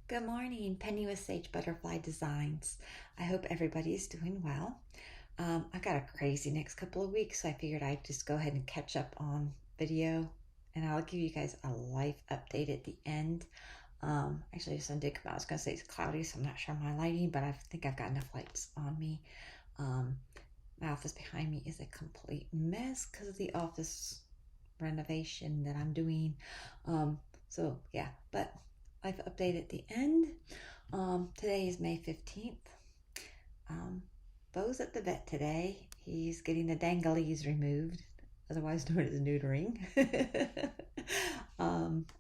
Good morning, Penny with Sage Butterfly Designs. I hope everybody's doing well. I've got a crazy next couple of weeks, so I figured I'd just go ahead and catch up on video, and I'll give you guys a life update at the end. Actually, the sun did come out. I was going to say it's cloudy, so I'm not sure my lighting, but I think I've got enough lights on me. My office behind me is a complete mess because of the office renovation that I'm doing. So yeah, but life update at the end. Today is May 15th. Bo's at the vet today. He's getting the dangleys removed, otherwise known as neutering.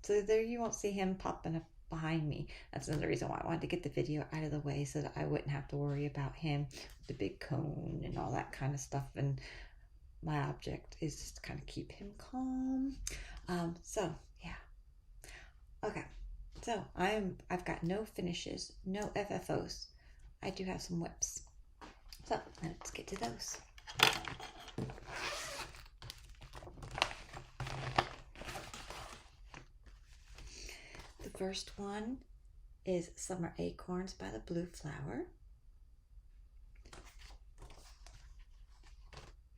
So there you won't see him popping up behind me. That's another reason why I wanted to get the video out of the way so that I wouldn't have to worry about him with the big cone and all that kind of stuff. And my object is just to kind of keep him calm. So yeah. Okay. So I've got no finishes, no FFOs. I do have some whips. So let's get to those. The first one is Summer Acorns by the Blue Flower.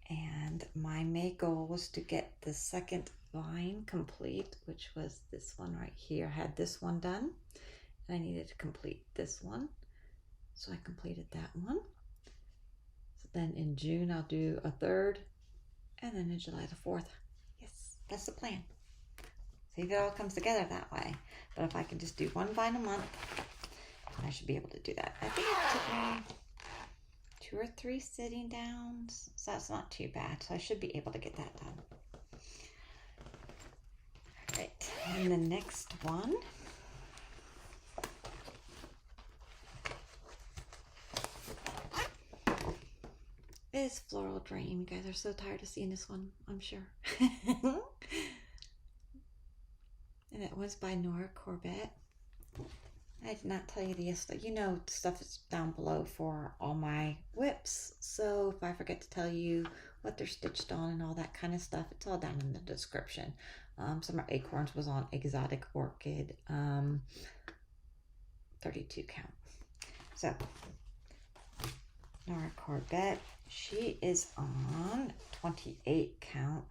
And my May goal was to get the second vine complete, which was this one right here. I had this one done, and I needed to complete this one. So I completed that one. So then in June, I'll do a third, and then in July the fourth. Yes, that's the plan. See if it all comes together that way. But if I can just do one vine a month, I should be able to do that. I think it took me 2 or 3 sitting downs, so that's not too bad. So I should be able to get that done. All right, and the next one is Floral Dream. You guys are so tired of seeing this one, I'm sure. And it was by Nora Corbett. I did not tell you this, you know, stuff is down below for all my whips. So if I forget to tell you what they're stitched on and all that kind of stuff, it's all down in the description. Summer Acorns was on Exotic Orchid, 32 count. So Nora Corbett, she is on 28 count.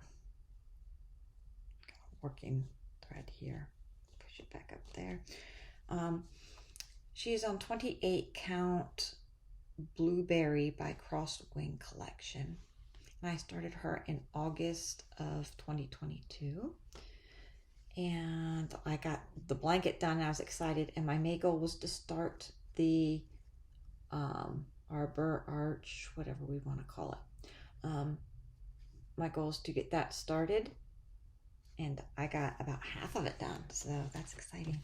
Working thread here. Push it back up there. She's on 28 count Blueberry by Crossed Wing Collection. And I started her in August of 2022. And I got the blanket done. I was excited. And my May goal was to start the arbor, arch, whatever we want to call it. My goal is to get that started. And I got about half of it done. So that's exciting.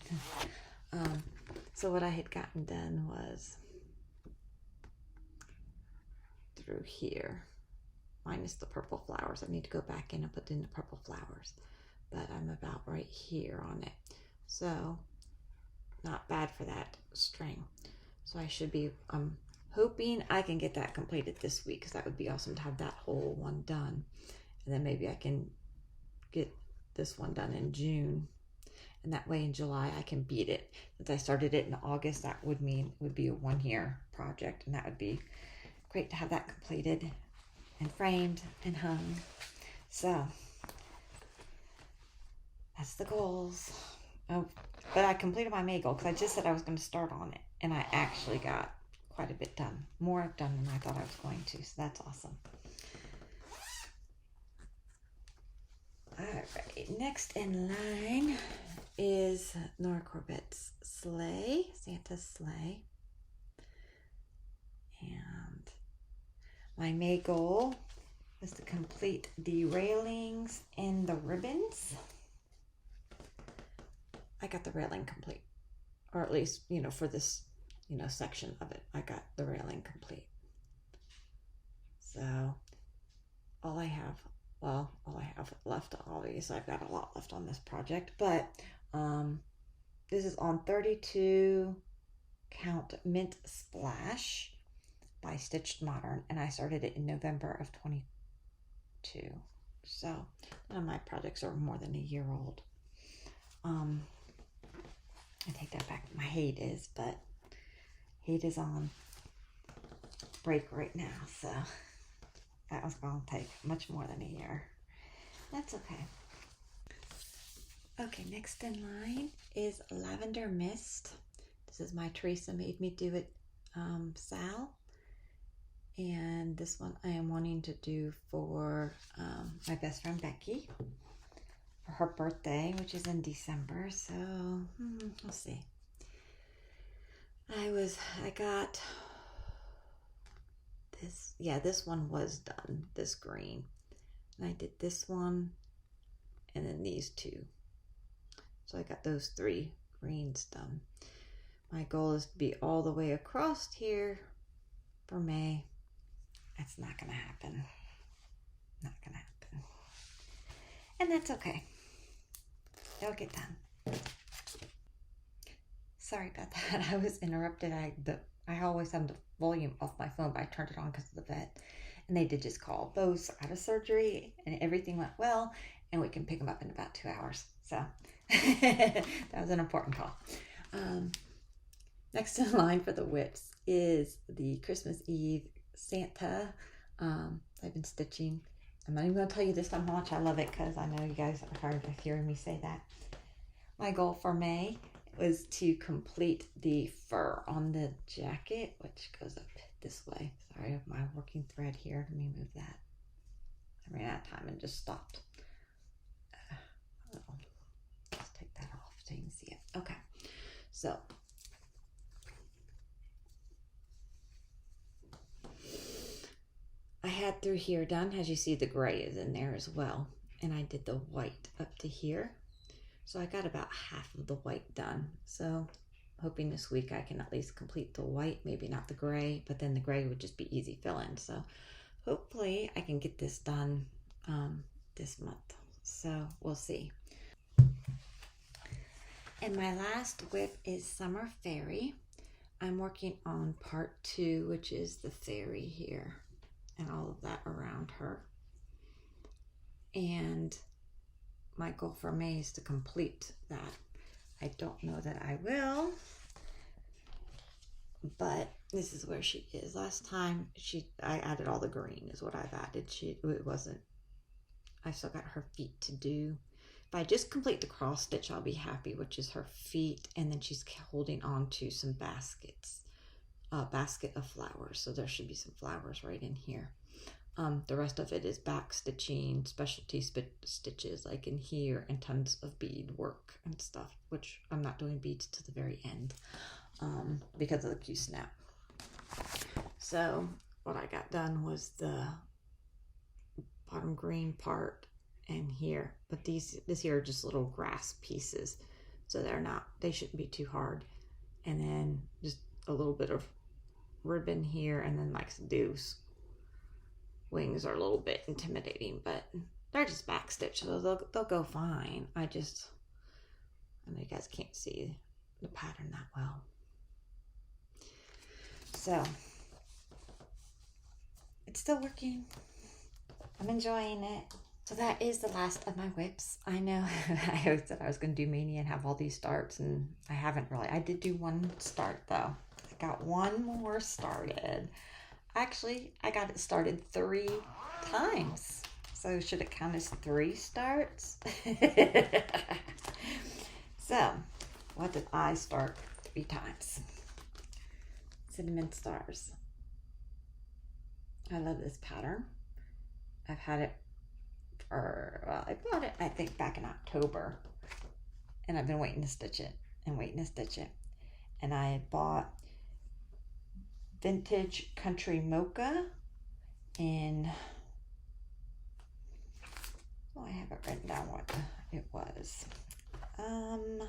So what I had gotten done was through here, minus the purple flowers. I need to go back in and put in the purple flowers, but I'm about right here on it. So not bad for that string. So I should be, I'm hoping I can get that completed this week, because that would be awesome to have that whole one done. And then maybe I can get this one done in June. And that way in July I can beat it. Since I started it in August, that would mean it would be a 1-year project, and that would be great to have that completed and framed and hung. So that's the goals. Oh, but I completed my May goal because I just said I was going to start on it, and I actually got quite a bit done. More done than I thought I was going to, so that's awesome. Alright, next in line is Nora Corbett's sleigh, Santa's sleigh. And my May goal was to complete the railings and the ribbons. I got the railing complete, or at least, you know, for this, you know, section of it, I got the railing complete. So all I have left, obviously I've got a lot left on this project, but this is on 32 count Mint Splash by Stitched Modern, and I started it in November of 22. So none of my projects are more than a year old. I take that back. My hate is, but hate is on break right now, so that was going to take much more than a year. That's okay. Okay, next in line is Lavender Mist. This is my Teresa made me do it Sal. And this one I am wanting to do for my best friend Becky for her birthday, which is in December. So we'll see. I got this. Yeah, this one was done. This green, and I did this one, and then these two. So I got those 3 greens done. My goal is to be all the way across here for May. That's not gonna happen. Not gonna happen. And that's okay. It'll get done. Sorry about that. I was interrupted. I always have the volume off my phone, but I turned it on because of the vet. And they did just call. Bo's out of surgery and everything went well, and we can pick them up in about 2 hours. So that was an important call. Next in line for the whips is the Christmas Eve Santa. I've been stitching. I'm not even going to tell you this time how much I love it because I know you guys are tired of hearing me say that. My goal for May was to complete the fur on the jacket, which goes up this way. Sorry, I have my working thread here. Let me move that. I ran out of time and just stopped. Let's take that off so you can see it. Okay, so I had through here done. As you see, the gray is in there as well. And I did the white up to here. So I got about half of the white done. So hoping this week I can at least complete the white, maybe not the gray, but then the gray would just be easy fill in. So hopefully I can get this done this month. So we'll see. And my last whip is Summer Fairy. I'm working on part 2, which is the fairy here and all of that around her. And my goal for May is to complete that. I don't know that I will, but this is where she is. Last time I added all the green is what I've added. I still got her feet to do. If I just complete the cross stitch, I'll be happy, which is her feet, and then she's holding on to some baskets, a basket of flowers. So there should be some flowers right in here. The rest of it is back stitching, specialty stitches like in here, and tons of bead work and stuff, which I'm not doing beads to the very end because of the Q-snap. So what I got done was the bottom green part and here, but this here are just little grass pieces, so they shouldn't be too hard. And then just a little bit of ribbon here, and then like some deuce. Wings are a little bit intimidating, but they're just back stitched, so they'll go fine. I know you guys can't see the pattern that well. So it's still working. I'm enjoying it. So that is the last of my whips. I know I always said I was going to do Mania and have all these starts, and I haven't really. I did do one start though. I got one more started. Actually, I got it started 3 times. So should it count as 3 starts? So, what did I start 3 times? Cinnamon Stars. I love this pattern. I've had it I bought it, I think, back in October. And I've been waiting to stitch it and waiting to stitch it. And I had bought Vintage Country Mocha in, I haven't written down what it was. I'm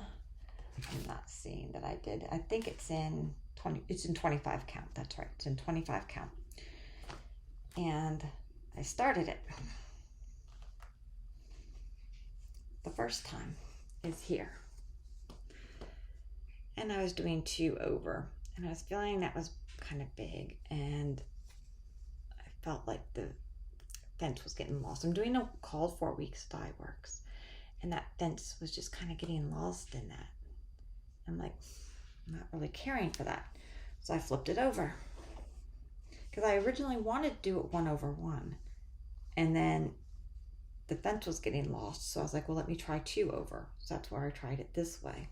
not seeing that I did. I think it's in 25 count. That's right. It's in 25 count. And I started it. The first time is here. And I was doing 2 over. And I was feeling that was kind of big, and I felt like the fence was getting lost. I'm doing a called 4 weeks dye works, and that fence was just kind of getting lost in that. I'm like, I'm not really caring for that. So I flipped it over. Because I originally wanted to do it 1/1. And then the fence was getting lost. So I was like, well, let me try 2 over. So that's where I tried it this way.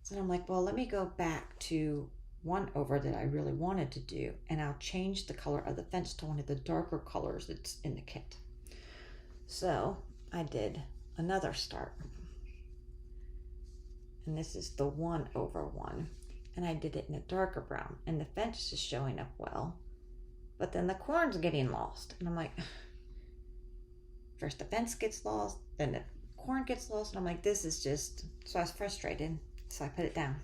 So I'm like, well, let me go back to 1 over that I really wanted to do. And I'll change the color of the fence to one of the darker colors that's in the kit. So I did another start. And this is the 1/1. And I did it in a darker brown. And the fence is showing up well. But then the corn's getting lost. And I'm like, first the fence gets lost, then the corn gets lost. And I'm like, this is just... So I was frustrated. So I put it down.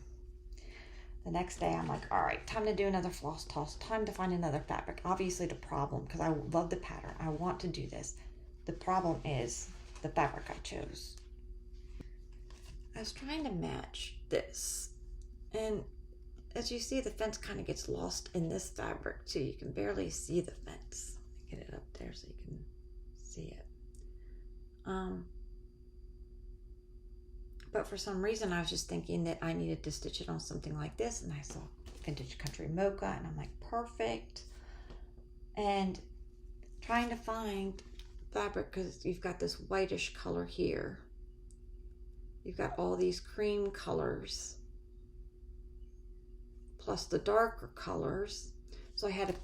The next day, I'm like, all right, time to do another floss toss. Time to find another fabric. Obviously the problem, because I love the pattern. I want to do this. The problem is the fabric I chose. I was trying to match this. And as you see, the fence kind of gets lost in this fabric too. You can barely see the fence. Let me get it up there so you can see it. But for some reason, I was just thinking that I needed to stitch it on something like this. And I saw Vintage Country Mocha, and I'm like, perfect. And trying to find fabric, because you've got this whitish color here. You've got all these cream colors, plus the darker colors. So I had a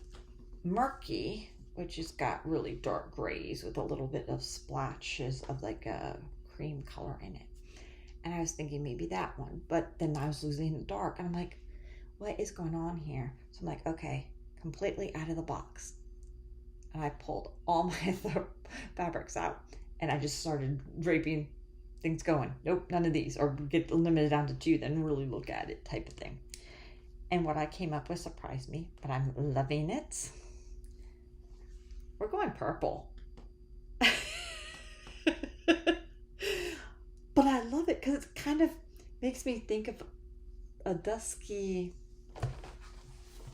murky, which has got really dark grays with a little bit of splashes of like a cream color in it. And I was thinking maybe that one, but then I was losing the dark. And I'm like, what is going on here? So I'm like, okay, completely out of the box. And I pulled all my other fabrics out and I just started draping things going. Nope, none of these, or get limited down to 2, then really look at it type of thing. And what I came up with surprised me, but I'm loving it. We're going purple. But I love it because it kind of makes me think of a dusky,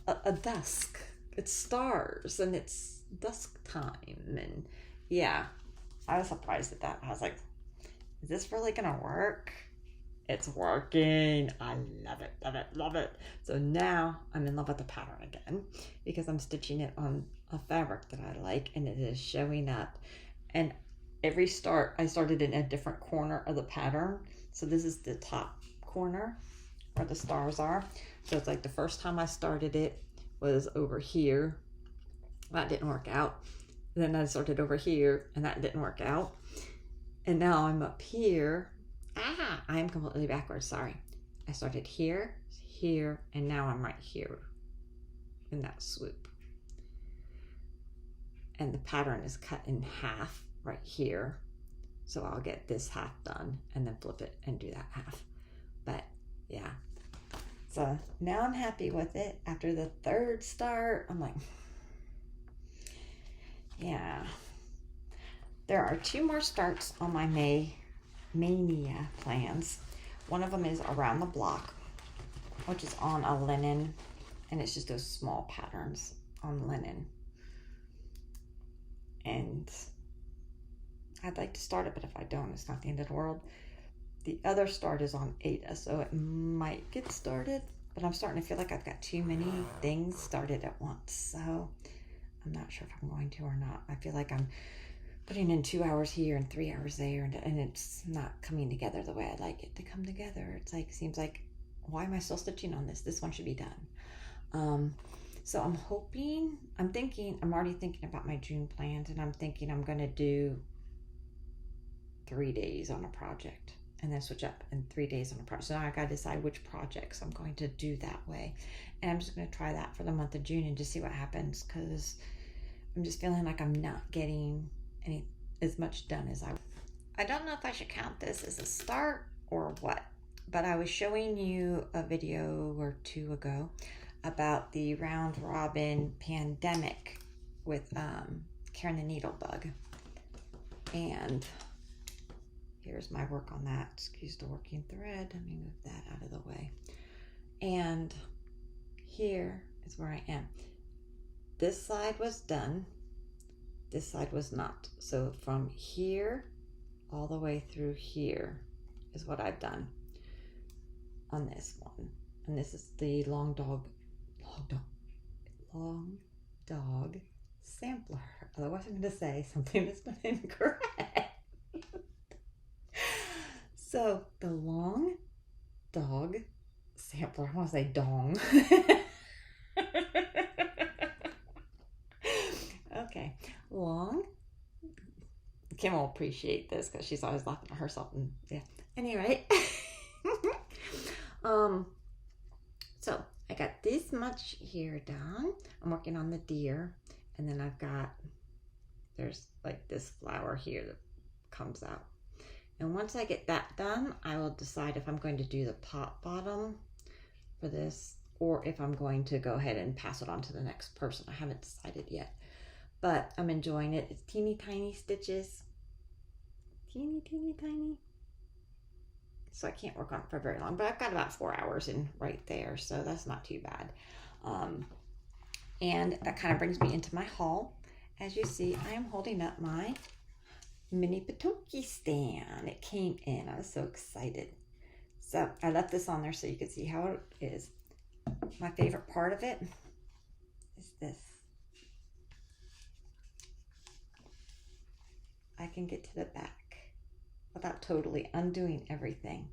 a dusk. It's stars and it's dusk time. And yeah, I was surprised at that. I was like, is this really going to work? It's working. I love it, love it, love it. So now I'm in love with the pattern again because I'm stitching it on a fabric that I like and it is showing up. And every start, I started in a different corner of the pattern. So this is the top corner where the stars are. So it's like the first time I started it was over here. That didn't work out. Then I started over here and that didn't work out. And now I'm up here. I'm completely backwards, sorry. I started here, here, and now I'm right here in that swoop. And the pattern is cut in half right here. So I'll get this half done and then flip it and do that half. But yeah, so now I'm happy with it. After the 3rd start, I'm like, yeah. There are 2 more starts on my Mania plans. One of them is around the block, which is on a linen, and it's just those small patterns on linen. And I'd like to start it, but if I don't, it's not the end of the world. The other start is on Ada, so it might get started, but I'm starting to feel like I've got too many things started at once, so I'm not sure if I'm going to or not. I feel like I'm putting in 2 hours here and 3 hours there, and it's not coming together the way I'd like it to come together. It's like, seems like, why am I still stitching on this? This one should be done. So I'm hoping, I'm already thinking about my June plans, and I'm thinking I'm going to do 3 days on a project and then switch up in 3 days on a project. So now I got to decide which projects I'm going to do that way. And I'm just going to try that for the month of June and just see what happens, because I'm just feeling like I'm not getting as much done as I don't know if I should count this as a start or what, but I was showing you a video or 2 ago about the round robin pandemic with Karen the Needlebug, and here's my work on that. Excuse the working thread. Let me move that out of the way. And here is where I am. This side was done. This side was not. So from here all the way through here is what I've done on this one. And this is the long dog sampler. Otherwise I'm going to say something that's been incorrect. So the long dog sampler, I want to say dong. Okay, long. Kim will appreciate this because she's always laughing at herself. And yeah. Anyway, so I got this much here done. I'm working on the deer, and then there's like this flower here that comes out. And once I get that done, I will decide if I'm going to do the pot bottom for this, or if I'm going to go ahead and pass it on to the next person. I haven't decided yet, but I'm enjoying it. It's teeny tiny stitches. Teeny tiny. So I can't work on it for very long, but I've got about 4 hours in right there, so that's not too bad. And that kind of brings me into my haul. As you see, I am holding up my mini Patoki stand. It came in. I was so excited. So I left this on there so you can see how it is. My favorite part of it is this. I can get to the back without totally undoing everything.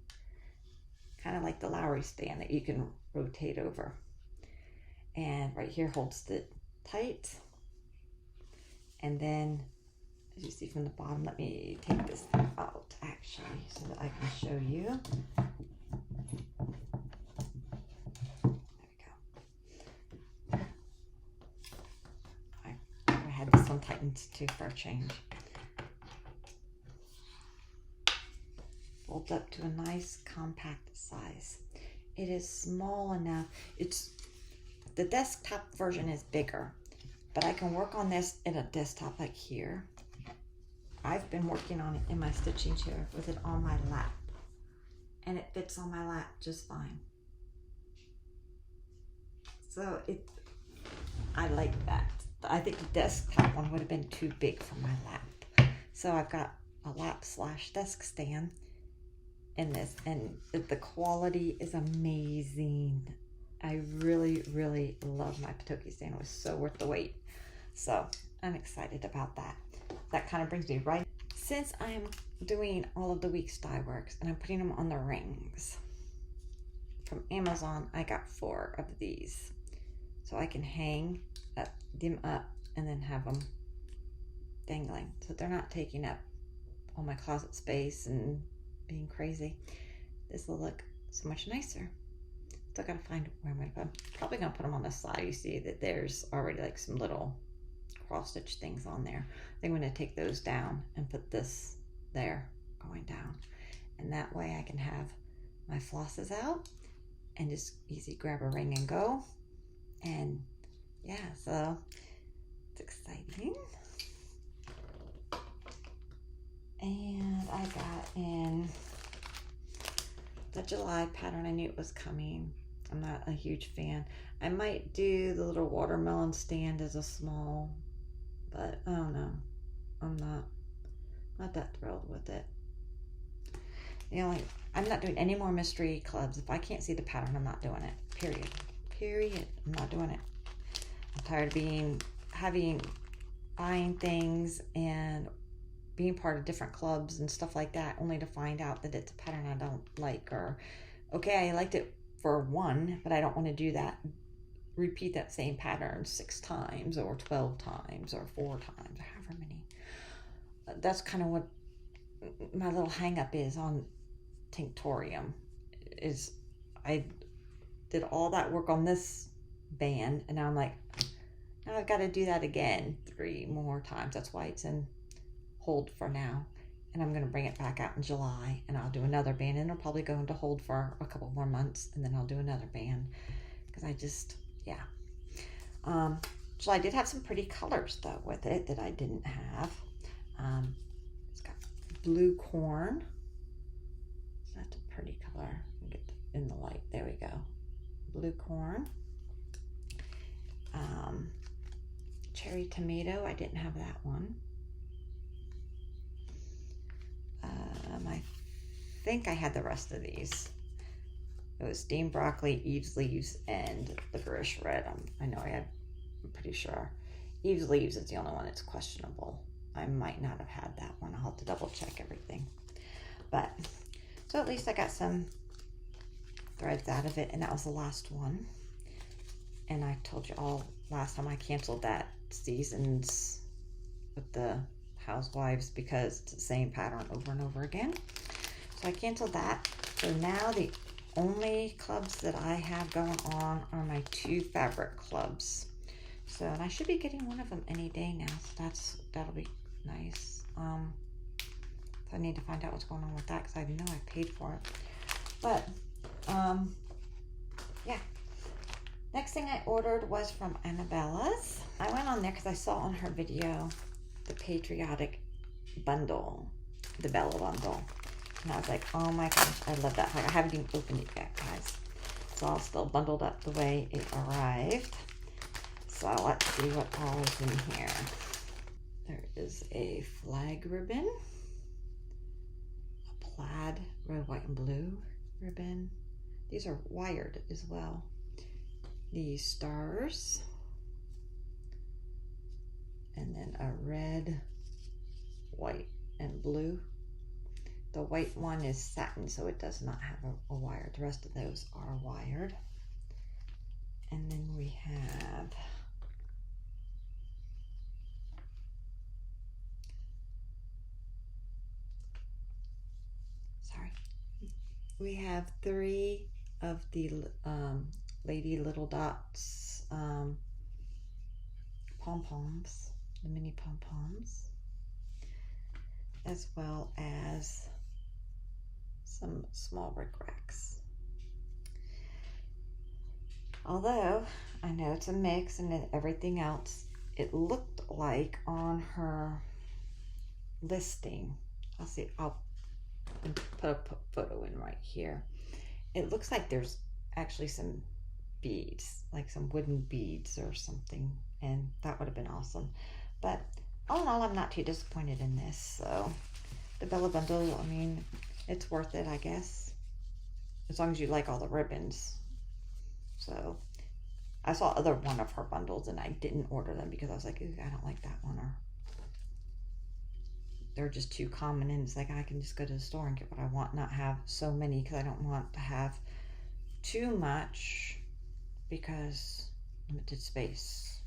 Kind of like the Lowry stand that you can rotate over. And right here holds it tight. And then, as you see from the bottom, let me take this out actually so that I can show you. There we go. I had this one tightened too for a change. Folds up to a nice compact size. It is small enough. The desktop version is bigger, but I can work on this in a desktop like here. I've been working on it in my stitching chair with it on my lap, and it fits on my lap just fine. So I like that. I think the desktop one would have been too big for my lap. So I've got a lap / desk stand in this, and the quality is amazing. I really, really love my Patoki stand. It was so worth the wait. So I'm excited about that. That kind of brings me right. Since I'm doing all of the week's dye works and I'm putting them on the rings from Amazon, I got 4 of these. So I can hang them up and then have them dangling. So they're not taking up all my closet space and being crazy. This will look so much nicer. Still gotta find where I'm gonna put them. Probably gonna put them on the side. You see that there's already like some little cross stitch things on there. I think I'm gonna take those down and put this there going down. And that way I can have my flosses out and just easy grab a ring and go. And yeah, so it's exciting. And I got in the July pattern. I knew it was coming. I'm not a huge fan. I might do the little watermelon stand as a small, but I don't know. I'm not that thrilled with it. I'm not doing any more mystery clubs. If I can't see the pattern, I'm not doing it. Period. I'm not doing it. I'm tired of buying things and being part of different clubs and stuff like that, only to find out that it's a pattern I don't like, or okay, I liked it for 1, but I don't want to do that. Repeat that same pattern 6 times or 12 times or 4 times, or however many. That's kind of what my little hang up is on Tinctorium. Is I did all that work on this band, and now I'm like, now I've got to do that again 3 more times. That's why it's in hold for now, and I'm going to bring it back out in July, and I'll do another band, and it'll probably go into hold for a couple more months, and then I'll do another band, because I just, yeah. July did have some pretty colors though with it that I didn't have. It's got blue corn. That's a pretty color. Get in the light. There we go. Blue corn. Cherry tomato. I didn't have that one. I think I had the rest of these. It was steamed broccoli, Eve's leaves, and licorice red. I'm pretty sure. Eve's leaves is the only one that's questionable. I might not have had that one. I'll have to double check everything. But, so at least I got some threads out of it, and that was the last one. And I told you all last time I canceled that seasons with the housewives because it's the same pattern over and over again. So I canceled that. So now the only clubs that I have going on are my 2 fabric clubs. So, and I should be getting one of them any day now. So that'll be nice. So I need to find out what's going on with that because I know I paid for it. But yeah. Next thing I ordered was from Annabella's. I went on there because I saw on her video the patriotic bundle, the Bella bundle. And I was like, oh my gosh, I love that. I haven't even opened it yet, guys. It's all still bundled up the way it arrived. So let's see what all is in here. There is a flag ribbon, a plaid red, white, and blue ribbon. These are wired as well. These stars, and then a red, white, and blue. The white one is satin, so it does not have a wire. The rest of those are wired. And then we have we have 3 of the Lady Little Dots pom-poms, the mini pom-poms, as well as some small rickracs. Although I know it's a mix and everything else, it looked like on her listing, I'll put a photo in right here. It looks like there's actually some beads, like some wooden beads or something, and that would have been awesome. But all in all, I'm not too disappointed in this. So the Bella bundle, I mean, it's worth it, I guess, as long as you like all the ribbons. So I saw one of her bundles and I didn't order them because I was like, ooh, I don't like that one, or they're just too common, and it's like I can just go to the store and get what I want, not have so many, because I don't want to have too much because limited space.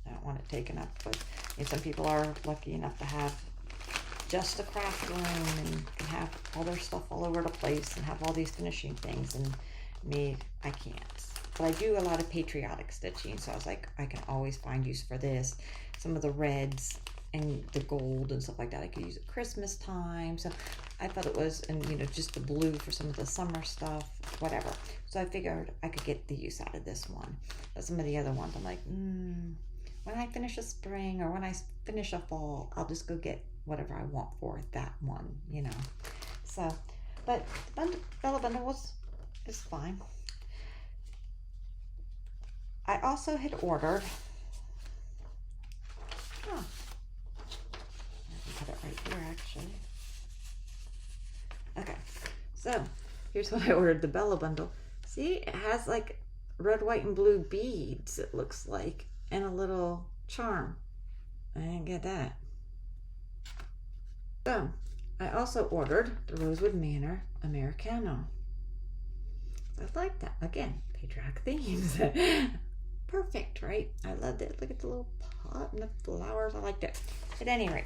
I don't want it taken up. But some people are lucky enough to have just a craft room and can have all their stuff all over the place and have all these finishing things, and me, I can't. But I do a lot of patriotic stitching, so I was like, I can always find use for this. Some of the reds and the gold and stuff like that I could use at Christmas time. So I thought it was, and just the blue for some of the summer stuff, whatever. So I figured I could get the use out of this one. But some of the other ones, I'm like, when I finish a spring or when I finish a fall, I'll just go get whatever I want for that one, So, but the Bella bundle is fine. I also had ordered, I can put it right here actually. Okay, so here's what I ordered, the Bella bundle. See, it has like red, white, and blue beads, it looks like, and a little charm. I didn't get that. So, I also ordered the Rosewood Manor Americano. I like that. Again, patriotic themes. Perfect, right? I loved it. Look at the little pot and the flowers. I liked it. At any rate,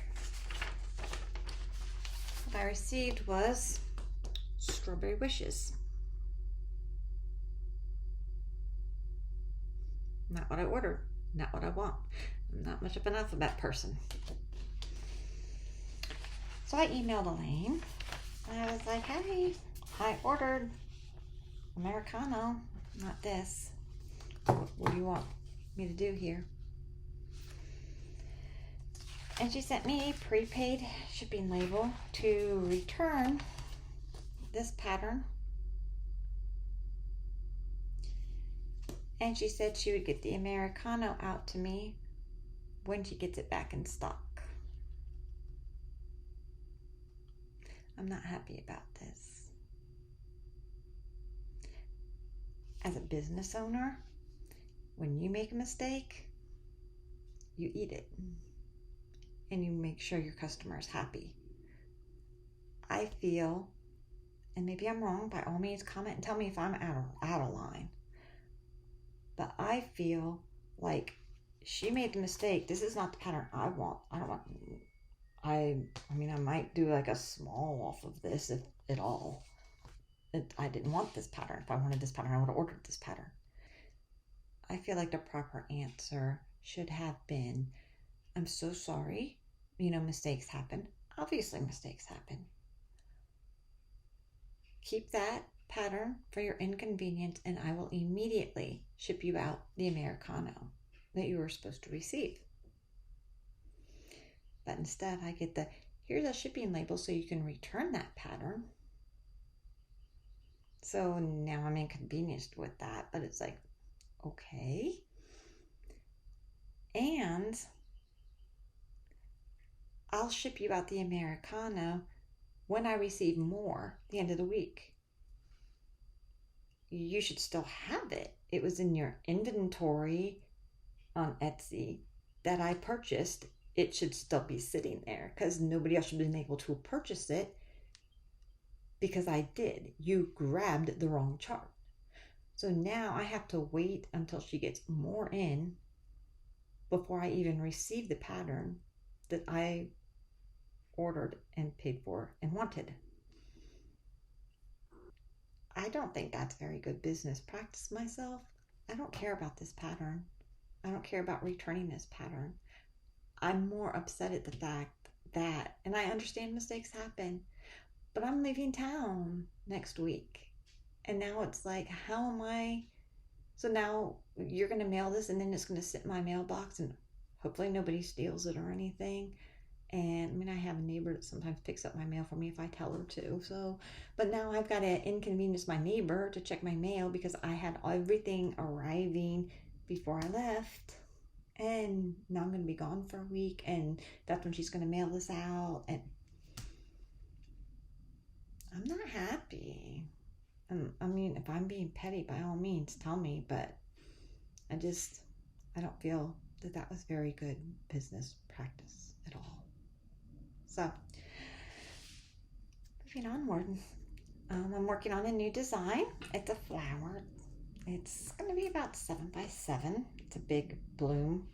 what I received was Strawberry Wishes. Not what I ordered. Not what I want. I'm not much of an alphabet person. So I emailed Elaine. And I was like, hey, I ordered Americano, not this. What do you want me to do here? And she sent me a prepaid shipping label to return this pattern. And she said she would get the Americano out to me when she gets it back in stock. I'm not happy about this. as a business owner, when you make a mistake, you eat it and you make sure your customer is happy. I feel, and maybe I'm wrong, by all means comment and tell me if I'm out of line, but I feel like she made the mistake. This is not the pattern I want. I mean, I might do like a small off of this if at all. I didn't want this pattern. If I wanted this pattern, I would have ordered this pattern. I feel like the proper answer should have been, I'm so sorry. Mistakes happen. Obviously, mistakes happen. Keep that pattern for your inconvenience, and I will immediately ship you out the Americano that you were supposed to receive. But instead, I get here's a shipping label so you can return that pattern. So now I'm inconvenienced with that, but it's like, okay. And I'll ship you out the Americano when I receive more at the end of the week. You should still have it. It was in your inventory on Etsy that I purchased. It should still be sitting there because nobody else should have been able to purchase it because I did. You grabbed the wrong chart. So now I have to wait until she gets more in before I even receive the pattern that I ordered and paid for and wanted. I don't think that's very good business practice myself. I don't care about this pattern. I don't care about returning this pattern. I'm more upset at the fact that, and I understand mistakes happen, but I'm leaving town next week. And now it's like, how am I? So now you're going to mail this and then it's going to sit in my mailbox and hopefully nobody steals it or anything. And I mean, I have a neighbor that sometimes picks up my mail for me if I tell her to. So, but now I've got to inconvenience my neighbor to check my mail because I had everything arriving before I left. And now I'm going to be gone for a week. And that's when she's going to mail this out. And I'm not happy. I mean, if I'm being petty, by all means, tell me. But I don't feel that was very good business practice at all. So, moving onward, I'm working on a new design. It's a flower. It's going to be about 7x7. It's a big bloom.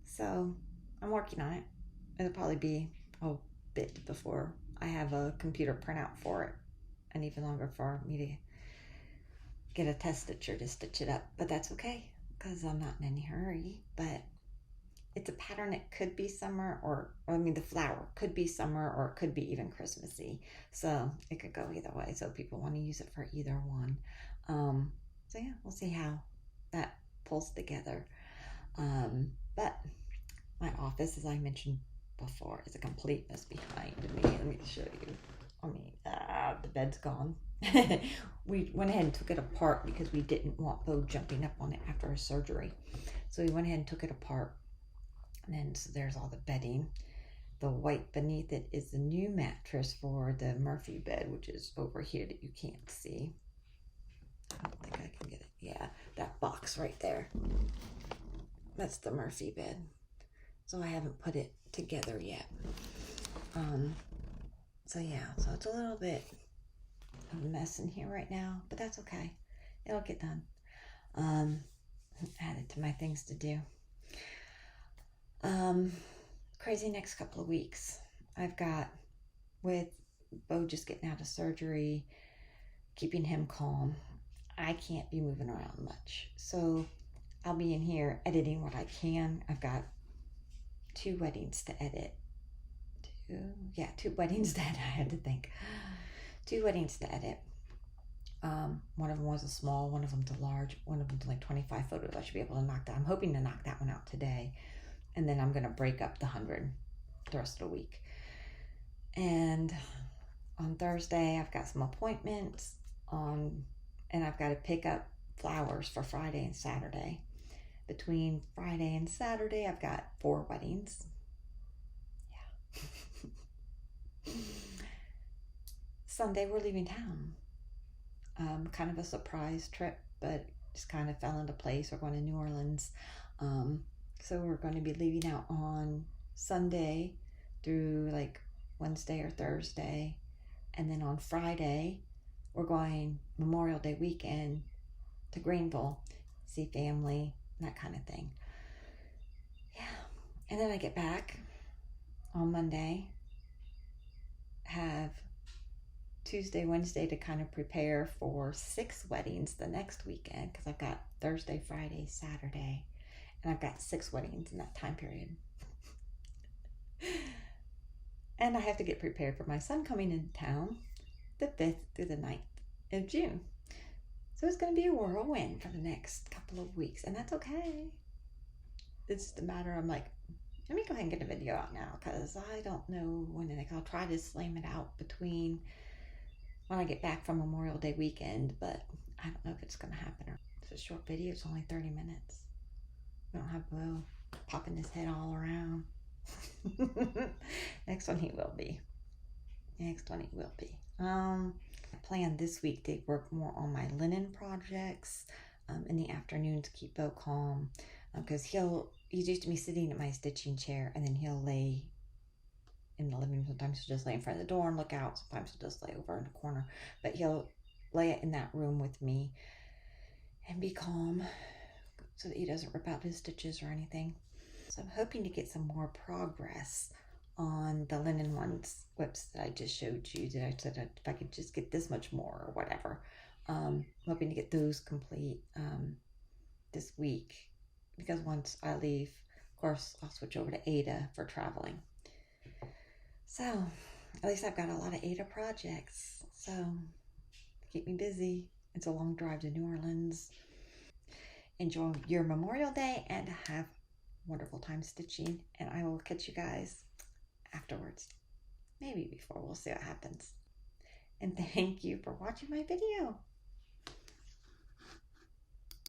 So I'm working on it. It'll probably be a bit before I have a computer printout for it, and even longer for me to get a test stitcher to stitch it up. But that's okay because I'm not in any hurry. But it's a pattern that could be summer or the flower could be summer or it could be even Christmassy. So it could go either way. So people want to use it for either one. So yeah, we'll see how that pulls together. But my office, as I mentioned before, is a complete mess behind me. Let me show you. The bed's gone. We went ahead and took it apart because we didn't want Bo jumping up on it after her surgery. So we went ahead and took it apart. And then so there's all the bedding. The white beneath it is the new mattress for the Murphy bed, which is over here that you can't see. I don't think I can get it. Yeah, that box right there. That's the Murphy bed. So I haven't put it together yet. So yeah, so it's a little bit of a mess in here right now, but that's okay. It'll get done. Add it to my things to do. Crazy next couple of weeks. I've got, with Bo just getting out of surgery, keeping him calm, I can't be moving around much. So I'll be in here editing what I can. I've got 2 weddings to edit. 2 weddings to edit. I had to think. 2 weddings to edit. One of them was a small, one of them's a large, one of them's like 25 photos. I should be able to knock that. I'm hoping to knock that one out today. And then I'm going to break up the 100 the rest of the week. And on Thursday, I've got some appointments and I've got to pick up flowers for Friday and Saturday. Between Friday and Saturday, I've got 4 weddings. Yeah. Sunday, we're leaving town. kind of a surprise trip, but just kind of fell into place. We're going to New Orleans. So we're going to be leaving out on Sunday through like Wednesday or Thursday. And then on Friday, we're going Memorial Day weekend to Greenville, see family, that kind of thing. Yeah. And then I get back on Monday, have Tuesday, Wednesday to kind of prepare for 6 weddings the next weekend, because I've got Thursday, Friday, Saturday, and I've got 6 weddings in that time period. And I have to get prepared for my son coming into town the 5th through the 9th of June. So it's going to be a whirlwind for the next couple of weeks, and that's okay. It's just a matter of like, let me go ahead and get a video out now, because I don't know when I'll try to slam it out between when I get back from Memorial Day weekend, but I don't know if it's going to happen. It's a short video. It's only 30 minutes. We don't have Bo popping his head all around. Next one he will be. I plan this week to work more on my linen projects in the afternoon to keep Bo calm, because he's used to me sitting at my stitching chair, and then he'll lay in the living room. Sometimes he'll just lay in front of the door and look out. Sometimes he'll just lay over in the corner, but he'll lay it in that room with me and be calm so that he doesn't rip out his stitches or anything. So I'm hoping to get some more progress on the linen ones whips that I just showed you, that I said if I could just get this much more or whatever. I'm hoping to get those complete this week, because once I leave, of course, I'll switch over to Ada for traveling. So at least I've got a lot of Ada projects, so keep me busy. It's a long drive to New Orleans. Enjoy your Memorial Day and have a wonderful time stitching, and I will catch you guys afterwards, maybe before. We'll see what happens. And thank you for watching my video.